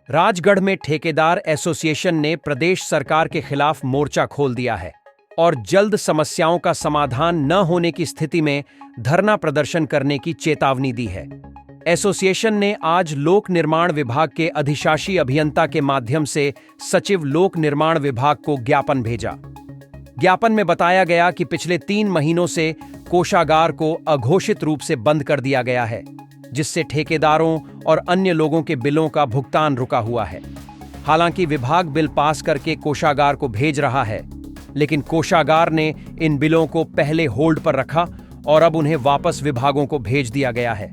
राजगढ़ में ठेकेदार एसोसिएशन ने प्रदेश सरकार के खिलाफ मोर्चा खोल दिया है और जल्द समस्याओं का समाधान न होने की स्थिति में धरना प्रदर्शन करने की चेतावनी दी है। एसोसिएशन ने आज लोक निर्माण विभाग के अधिशासी अभियंता के माध्यम से सचिव लोक निर्माण विभाग को ज्ञापन भेजा। ज्ञापन में बताया गया कि पिछले 3 महीनों से कोषागार को अघोषित रूप से बंद कर दिया गया है, जिससे ठेकेदारों और अन्य लोगों के बिलों का भुगतान रुका हुआ है। हालांकि विभाग बिल पास करके कोषागार को भेज रहा है, लेकिन कोषागार ने इन बिलों को पहले होल्ड पर रखा और अब उन्हें वापस विभागों को भेज दिया गया है।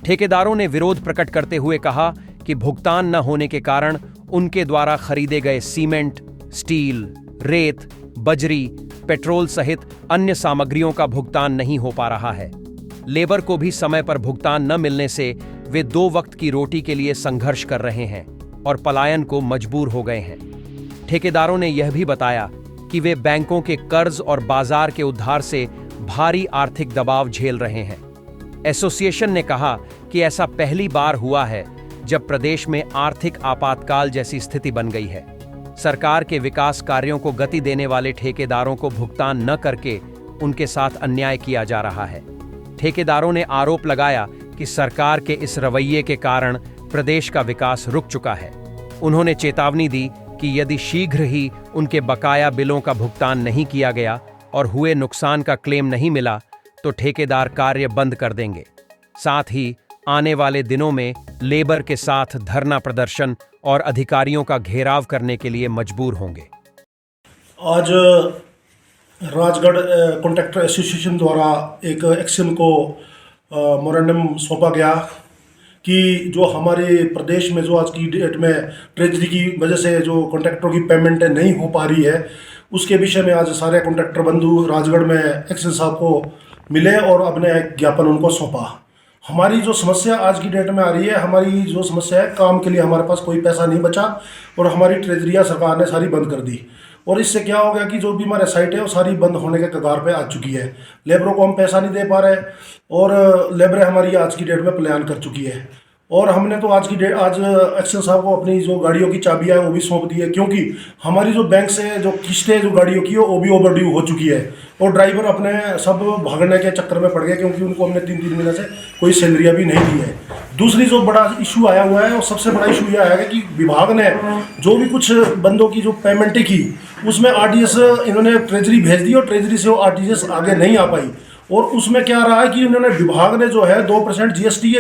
ठेकेदारों ने विरोध प्रकट करते हुए कहा कि भुगतान न होने के कारण उनके द्वारा खरीदे गए सीमेंट, स्टील, रेत, बजरी, पेट्रोल सहित अन्य सामग्रियों का भुगतान नहीं हो पा रहा है। लेबर को भी समय पर भुगतान न मिलने से वे 2 वक्त की रोटी के लिए संघर्ष कर रहे हैं और पलायन को मजबूर हो गए हैं। ठेकेदारों ने यह भी बताया कि वे बैंकों के कर्ज और बाजार के उधार से भारी आर्थिक दबाव झेल रहे हैं। एसोसिएशन ने कहा कि ऐसा पहली बार हुआ है जब प्रदेश में आर्थिक आपातकाल जैसी स्थिति बन गई है। सरकार के विकास कार्यों को गति देने वाले ठेकेदारों को भुगतान न करके उनके साथ अन्याय किया जा रहा है। ठेकेदारों ने आरोप लगाया कि सरकार के इस रवैये के कारण प्रदेश का विकास रुक चुका है। उन्होंने चेतावनी दी कि यदि शीघ्र ही उनके बकाया बिलों का भुगतान नहीं किया गया और हुए नुकसान का क्लेम नहीं मिला तो ठेकेदार कार्य बंद कर देंगे। साथ ही आने वाले दिनों में लेबर के साथ धरना प्रदर्शन और अधिकारियों का घेराव करने के लिए मजबूर होंगे। आज राजगढ़ कॉन्ट्रैक्टर एसोसिएशन द्वारा एक एक्शन को मोरेंडम सौंपा गया कि जो हमारे प्रदेश में जो आज की डेट में ट्रेजरी की वजह से जो कॉन्ट्रैक्टरों की पेमेंट नहीं हो पा रही है, उसके विषय में आज सारे कॉन्ट्रैक्टर बंधु राजगढ़ में एक्शन साहब को मिले और अपने ज्ञापन उनको सौंपा। हमारी जो समस्या आज की डेट में आ रही है, हमारी जो समस्या है, काम के लिए हमारे पास कोई पैसा नहीं बचा और हमारी ट्रेजरिया सरकार ने सारी बंद कर दी। और इससे क्या हो गया कि जो भी हमारे साइट है वो सारी बंद होने के कगार पे आ चुकी है। लेबरों को हम पैसा नहीं दे पा रहे और लेबरें हमारी आज की डेट में पलायन कर चुकी है। और हमने तो आज एक्शन साहब को अपनी जो गाड़ियों की चाबियां है वो भी सौंप दी है, क्योंकि हमारी जो बैंक से जो किस्तें जो गाड़ियों की वो भी ओवर ड्यू हो चुकी है और ड्राइवर अपने सब भागने के चक्कर में पड़ गए, क्योंकि उनको हमने 3 महीने से कोई सैलरियाँ भी नहीं दी है। दूसरी जो बड़ा इशू आया हुआ है और सबसे बड़ा इशू यह आया है कि विभाग ने जो भी कुछ बंदों की जो पेमेंट की उसमें आरटीजीएस इन्होंने ट्रेजरी भेज दी और ट्रेजरी से वो आरटीजीएस आगे नहीं आ पाई। और उसमें क्या रहा है कि उन्होंने विभाग ने जो है 2% जीएसटी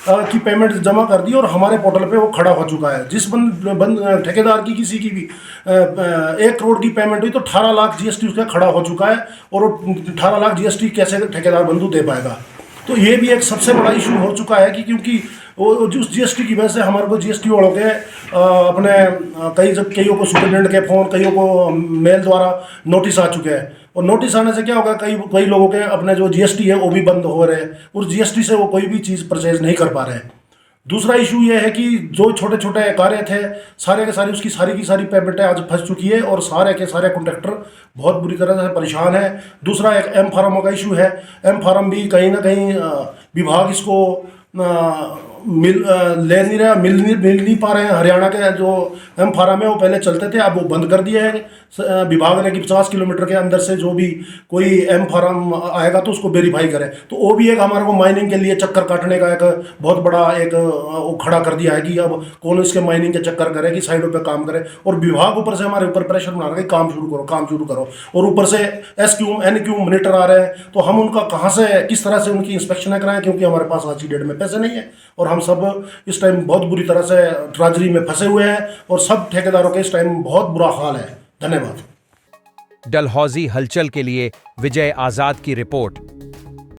की पेमेंट जमा कर दी और हमारे पोर्टल पे वो खड़ा हो चुका है। जिस ठेकेदार की किसी की भी 1 करोड़ की पेमेंट हुई तो 18 लाख जीएसटी उसका खड़ा हो चुका है और वो 18 लाख जीएसटी कैसे ठेकेदार बंधु दे पाएगा। तो ये भी एक सबसे बड़ा इशू हो चुका है कि क्योंकि वो जिस जीएसटी की वजह से हमारे को जीएसटी वालों के अपने कईयों को सुपरिटेंडेंट के फ़ोन, कईयों को मेल द्वारा नोटिस आ चुके हैं और नोटिस आने से क्या होगा, कई लोगों के अपने जो जीएसटी है वो भी बंद हो रहे हैं और जीएसटी से वो कोई भी चीज़ परचेज नहीं कर पा रहे हैं। दूसरा इशू ये है कि जो छोटे छोटे कार्य थे सारे के सारे उसकी सारी की सारी पेमेंटें आज फंस चुकी है और सारे के सारे कॉन्ट्रैक्टर बहुत बुरी तरह से परेशान है। दूसरा एक एम फार्म का इशू है। एम फार्म भी कहीं ना कहीं विभाग इसको मिल नहीं पा रहे हैं। हरियाणा के जो एम फार्म है वो पहले चलते थे, अब वो बंद कर दिए हैं विभाग ने कि 50 किलोमीटर के अंदर से जो भी कोई एम फार्म आएगा तो उसको वेरीफाई करें। तो वो भी एक हमारे को माइनिंग के लिए चक्कर काटने का एक बहुत बड़ा एक वो खड़ा कर दिया है कि अब कौन इसके माइनिंग के चक्कर करे कि साइडों पे काम करे और विभाग ऊपर से हमारे ऊपर प्रेशर बना रहा है कि काम शुरू करो और ऊपर से SQ NQ मॉनिटर आ रहे हैं। तो हम उनका कहाँ से किस तरह से उनकी इंस्पेक्शन कराएं, क्योंकि हमारे पास आज की डेट में पैसे नहीं है और हम सब इस टाइम बहुत बुरी तरह से ट्रेजरी में फंसे हुए हैं और सब ठेकेदारों के इस टाइम बहुत बुरा हाल है। धन्यवाद। डलहौजी हलचल के लिए विजय आजाद की रिपोर्ट।